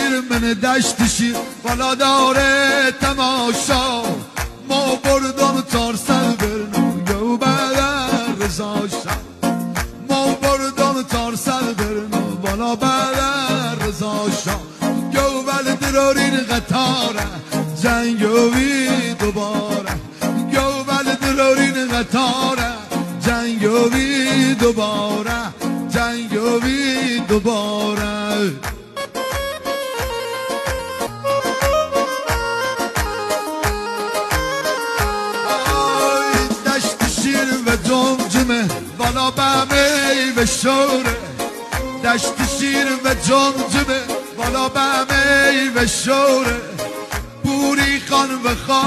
شیر من دشت شیر بالا داره تماشا ما بردم تار سر برنو گو بر رضا شاه ما بردم تار سر برنو بالا بر رضا شاه گو بل درارین قطاره جنگوی دوباره گو بل درارین قطاره جنگوی دوباره جنگوی دوباره دشت شیر و جمجمه بالا بهمه و شوره دشت شیر و جمجمه بالا بهمه و شوره بوری خان و خان